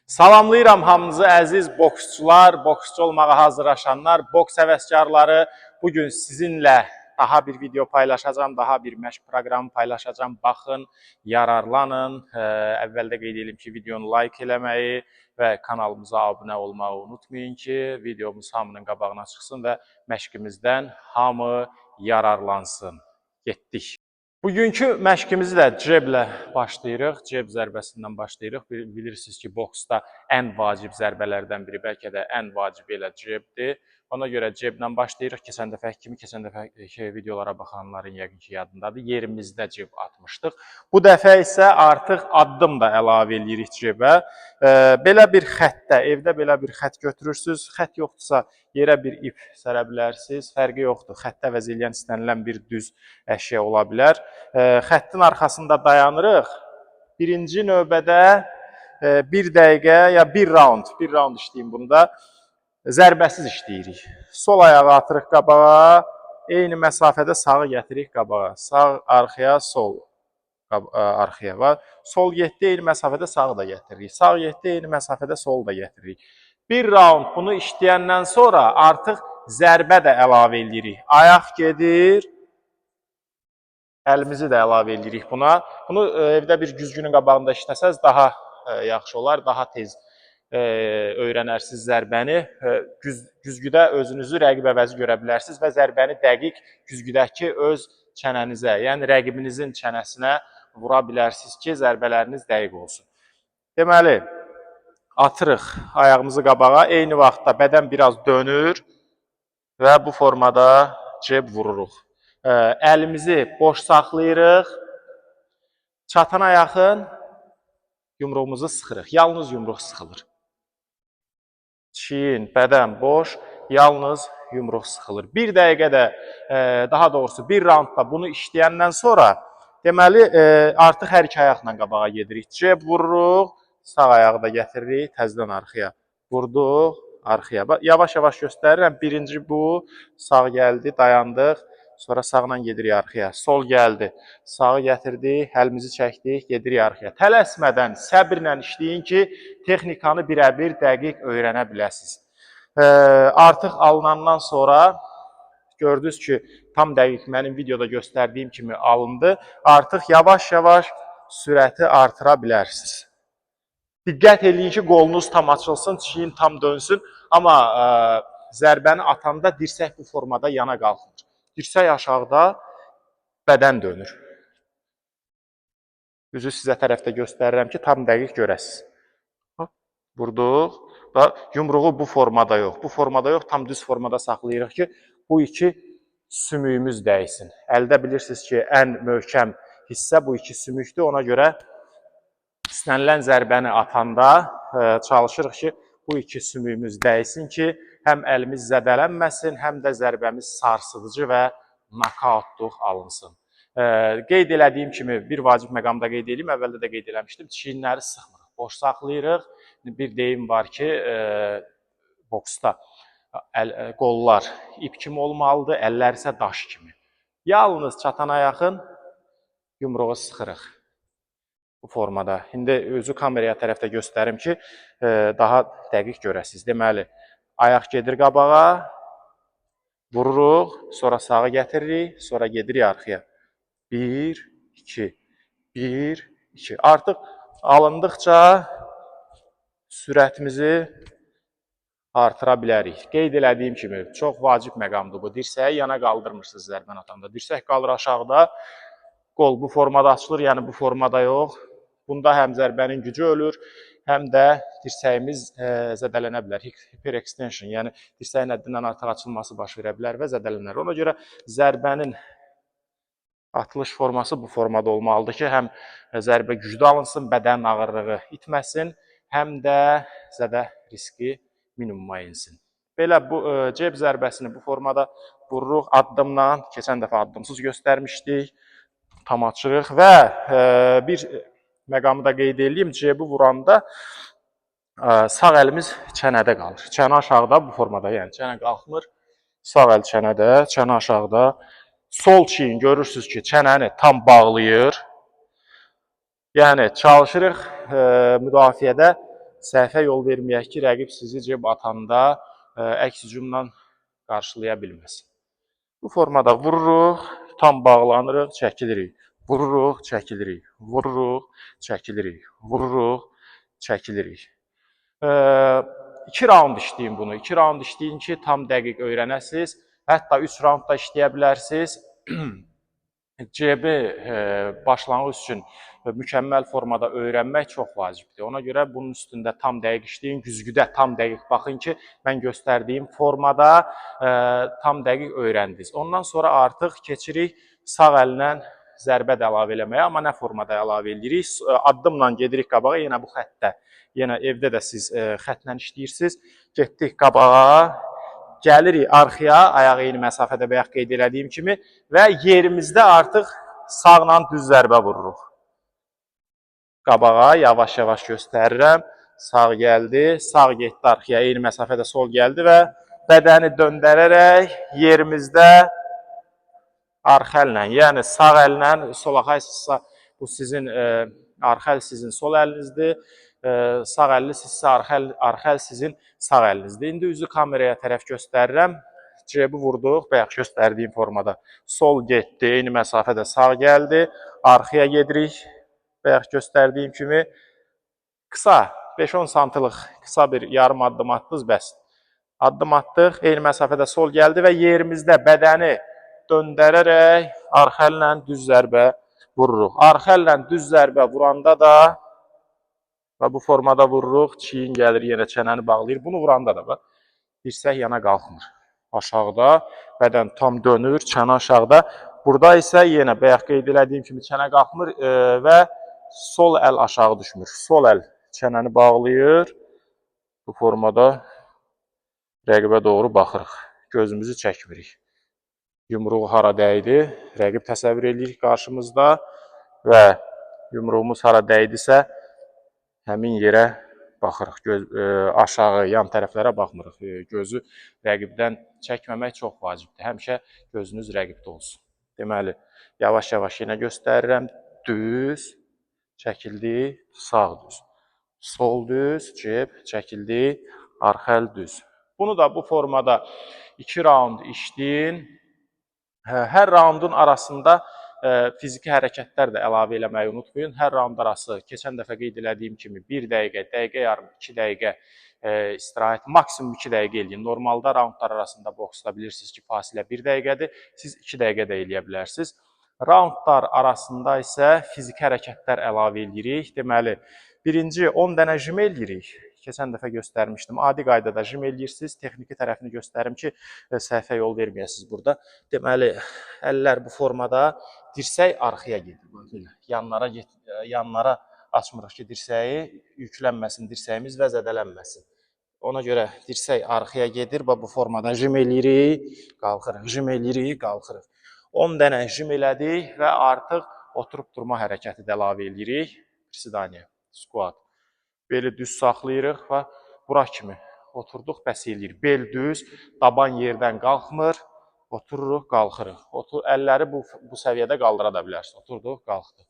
Salamlayıram hamınızı əziz boksçular, boksçu olmağa hazırlaşanlar, boks həvəskarları. Bugün sizinlə daha bir video paylaşacağım, daha bir məşq proqramı paylaşacağım. Baxın, yararlanın. Əvvəldə qeyd edim ki, videonu like eləməyi və kanalımıza abunə olmağı unutmayın ki, videomuz hamının qabağına çıxsın və məşqimizdən hamı yararlansın. Getdik. Bugünkü məşqimizi də ceblə başlayırıq, ceb zərbəsindən başlayırıq. Bilirsiniz ki, boksda ən vacib zərbələrdən biri, bəlkə də ən vacibi elə cebdir. Ona görə ceblə başlayırıq. Keçən dəfə videolara baxanların yəqin ki, yadındadır. Yerimizdə ceb atmışdıq. Bu dəfə isə artıq addım da əlavə edirik cebə. Belə bir xəttdə, evdə belə bir xətt götürürsünüz. Xətt yoxdursa, yerə bir ip sərə bilərsiniz. Fərqi yoxdur. Xəttə əvəz eləyən istənilən bir düz əşya ola bilər. Xəttin arxasında dayanırıq. Birinci növbədə bir dəqiqə ya bir raund işləyim bunda. Zərbəsiz işləyirik. Sol ayağı atırıq qabağa, eyni məsafədə sağı gətiririk qabağa. Sağ arxaya, sol arxaya var. Sol getdi, eyni məsafədə sağı da gətiririk. Sağ getdi, eyni məsafədə sol da gətiririk. Bir raund bunu işləyəndən sonra artıq zərbə də əlavə edirik. Ayaq gedir, əlimizi də əlavə edirik buna. Bunu evdə bir güzgünün qabağında işləsəz daha yaxşı olar, daha tez öyrənərsiniz zərbəni. Güzgüdə özünüzü rəqib əvəzi görə bilərsiniz və zərbəni dəqiq güzgüdəki öz çənənizə, yəni rəqibinizin çənəsinə vura bilərsiniz ki, zərbələriniz dəqiq olsun. Deməli, atırıq ayağımızı qabağa, eyni vaxtda bədən biraz dönür və bu formada ceb vururuq. Əlimizi boş saxlayırıq, çatana yaxın yumruğumuzu sıxırıq, yalnız yumruq sıxılır. Çiyin, bədən boş, yalnız yumruq sıxılır. Bir dəqiqədə, daha doğrusu bir raundda bunu işləyəndən sonra deməli, artıq hər iki ayaqla qabağa gedirik. Ceb vururuq, sağ ayağı da gətiririk, təzədən arxaya. Vurduq, arxaya. Yavaş-yavaş göstərirəm. Birinci bu, sağ gəldi, dayandıq. Sonra sağla gedirik arxaya. Sol gəldi, sağı gətirdik, əlimizi çəkdik, gedirik arxaya. Tələsmədən, səbirlə işləyin ki, texnikanı birəbir dəqiq öyrənə biləsiniz. Artıq alınandan sonra gördünüz ki, tam dəqiq mənim videoda göstərdiyim kimi alındı. Artıq yavaş-yavaş sürəti artıra bilərsiniz. Diqqət eləyin ki, qolunuz tam açılsın, çiyin tam dönsün. Amma zərbəni atanda dirsək bu formada yana qalxmır. Dirsək aşağıda, bədən dönür. Üzü sizə tərəfdə göstərirəm ki, tam dəqiq görəsiniz. Vurduq və yumruğu bu formada yox. Bu formada yox, tam düz formada saxlayırıq ki, bu iki sümüyümüz dəysin. Əldə bilirsiniz ki, ən möhkəm hissə bu iki sümükdür. Ona görə istənilən zərbəni atanda çalışırıq ki, bu iki sümüyümüz dəysin ki, həm əlimiz zədələnməsin, həm də zərbəmiz sarsıdıcı və nakautlıq alınsın. Qeyd elədiyim kimi, bir vacib məqamda qeyd edeyim, əvvəldə də qeyd eləmişdim, çiyinləri sıxmırıq, boş saxlayırıq. Bir deyim var ki, boksda qollar ip kimi olmalıdır, əllər isə daş kimi. Yalnız çatana yaxın yumruğu sıxırıq bu formada. İndi özü kameraya tərəfdə göstərim ki, daha dəqiq görəsiniz. Deməli, ayaq gedir qabağa, vururuq, sonra sağı gətiririk, sonra gedirik arxaya. 1, 2, 1, 2. Artıq alındıqca sürətimizi artıra bilərik. Qeyd elədiyim kimi, çox vacib məqamdır bu. Dirsəyi yana qaldırmırsınız zərbən atanda. Dirsək qalır aşağıda, qol bu formada açılır, yəni bu formada yox. Bunda həm zərbənin gücü ölür, həm də dirsəyimiz zədələnə bilər. Hyperextension, yəni dirsəyin həddindən artıq açılması baş verə bilər və zədələnər. Ona görə zərbənin atılış forması bu formada olmalıdır ki, həm zərbə güclü alınsın, bədən ağırlığı itməsin, həm də zədə riski minimuma insin. Belə bu ceb zərbəsini bu formada vururuq addımla. Keçən dəfə addımsız göstərmişdik. Tam açırıq və bir məqamı da qeyd edeyim, cebi vuranda sağ əlimiz çənədə qalır. Çənə aşağıda bu formada, yəni çənə qalxmır. Sağ əl çənədə, çənə aşağıda. Sol çiyin görürsünüz ki, çənəni tam bağlayır. Yəni çalışırıq müdafiədə səhvə yol verməyək ki, rəqib sizi cib atanda əks hücumla qarşılaya bilməsin. Bu formada vururuq, tam bağlanırıq, çəkilirik. Vururuq, çəkilirik. Vururuq, çəkilirik. Vururuq, çəkilirik. 2 raund işləyin bunu. 2 raund işləyin ki, tam dəqiq öyrənəsiniz. Hətta 3 raund da işləyə bilərsiniz. Cebi başlanğıc üçün mükəmməl formada öyrənmək çox vacibdir. Ona görə bunun üstündə tam dəqiq işləyin, güzgüdə tam dəqiq baxın ki, mən göstərdiyim formada tam dəqiq öyrəndiniz. Ondan sonra artıq keçirik sağ əllə zərbə də əlavə eləməyə, amma nə formada əlavə edirik? Addımla gedirik qabağa, yenə bu xəttdə. Yenə evdə də siz xəttlə işləyirsiniz. Getdik qabağa, gəlirik arxaya, ayaq eyni məsafədə bayaq qeyd elədiyim kimi və yerimizdə artıq sağla düz zərbə vururuq. Qabağa yavaş-yavaş göstərirəm. Sağ gəldi, sağ getdi arxaya, eyni məsafədə sol gəldi və bədəni döndərərək yerimizdə arxa əllə, yəni sağ əllə sol axaysızsa, bu sizin arxa əl sizin sol əlinizdir, sağ əllisizsə arxa əl sizin sağ əlinizdir. İndi üzü kameraya tərəf göstərirəm. Cebi vurduq, bayaq göstərdiyim formada. Sol getdi, eyni məsafədə sağ gəldi, arxaya gedirik. Bayaq göstərdiyim kimi qısa, 5-10 santlıq qısa bir yarım addım attınız, bəs. Addım atdıq, eyni məsafədə sol gəldi və yerimizdə bədəni döndərərək arxa əllə düz zərbə vururuq. Arxa əllə düz zərbə vuranda da və bu formada vururuq, çiyin gəlir, yenə çənəni bağlayır. Bunu vuranda da bax, dirsək yana qalxmır. Aşağıda, bədən tam dönür, çənə aşağıda. Burada isə yenə bayaq qeyd elədiyim kimi çənə qalxmır və sol əl aşağı düşmür. Sol əl çənəni bağlayır. Bu formada rəqibə doğru baxırıq. Gözümüzü çəkmirik. Yumruğu hara dəydi, rəqib təsəvvür edirik qarşımızda və yumruğumuz hara dəydisə, həmin yerə baxırıq. Aşağı, yan tərəflərə baxmırıq. Gözü rəqibdən çəkməmək çox vacibdir. Həmişə gözünüz rəqibdə olsun. Deməli, yavaş-yavaş yenə göstərirəm. Düz, çəkildi, sağ düz. Sol düz, cib, çəkildi, arxa əl düz. Bunu da bu formada 2 raund işləyin. Hər raundun arasında fiziki hərəkətlər də əlavə eləməyi unutmayın. Hər raund arası keçən dəfə qeyd elədiyim kimi 1 dəqiqə, dəqiqə yarım, 2 dəqiqə istirahət, maksimum 2 dəqiqə eləyin. Normalda raundlar arasında boksda bilirsiniz ki, fasilə 1 dəqiqədir. Siz 2 dəqiqə də eləyə bilərsiniz. Raundlar arasında isə fiziki hərəkətlər əlavə edirik. Deməli, birinci 10 dənə jim eləyirik. Keçən dəfə göstərmişdim. Adi qaydada jim eləyirsiniz. Texniki tərəfini göstərim ki, səhvə yol verməyəsiniz burada. Deməli, əllər bu formada, dirsək arxaya gedir. Yanlara açmırıq ki, dirsəyi yüklənməsin, dirsəyimiz və zədələnməsin. Ona görə dirsək arxaya gedir. Bu formada jim eləyirik, qalxırıq. Jim eləyirik, qalxırıq. 10 dənə jim elədik və artıq oturub durma hərəkəti də əlavə eləyirik. Prisidaniya, squat. Beli düz saxlayırıq və bura kimi oturduq, bəs eləyir. Bel düz, daban yerdən qalxmır, otururuq, qalxırıq. Əlləri bu səviyyədə qaldıra da bilərsiniz. Oturduq, qalxdıq,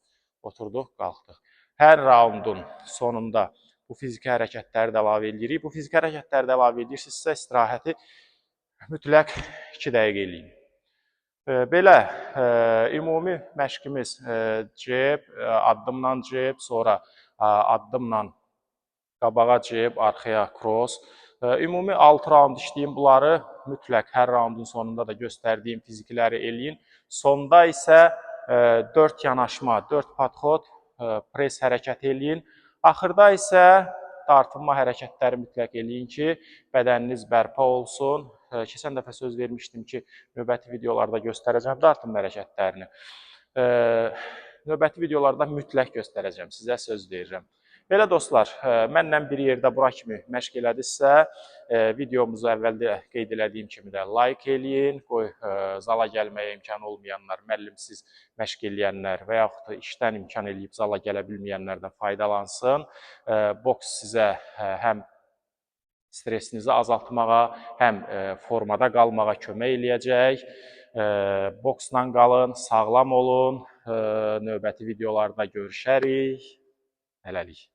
oturduq, qalxdıq. Hər raundun sonunda bu fiziki hərəkətləri də əlavə edirik. Bu fiziki hərəkətləri də əlavə edirsinizsə, istirahəti mütləq 2 dəqiqə eləyin. Belə ümumi məşqimiz cib, addımla cib, sonra addımla qabağa cib, arxaya cross. Ümumi 6 raund işləyin bunları. Mütləq hər raundun sonunda da göstərdiyim fizikləri eləyin. Sonda isə 4 yanaşma, 4 podxod, pres hərəkət eləyin. Axırda isə dartınma hərəkətləri mütləq eləyin ki, bədəniniz bərpa olsun. Keçən dəfə söz vermişdim ki, növbəti videolarda göstərəcəm dartınma hərəkətlərini. Növbəti videolarda mütləq göstərəcəm, sizə söz verirəm. Belə dostlar, mənlə bir yerdə bura kimi məşq elədinizsə, videomuzu əvvəldə qeyd elədiyim kimi də like eləyin, zala gəlməyə imkanı olmayanlar, müəllimsiz məşq eləyənlər və yaxud da işdən imkan eləyib zala gələ bilməyənlərdən faydalansın. Boks sizə həm stresinizi azaltmağa, həm formada qalmağa kömək eləyəcək. Boksla qalın, sağlam olun. Növbəti videolarda görüşərik. Hələlik.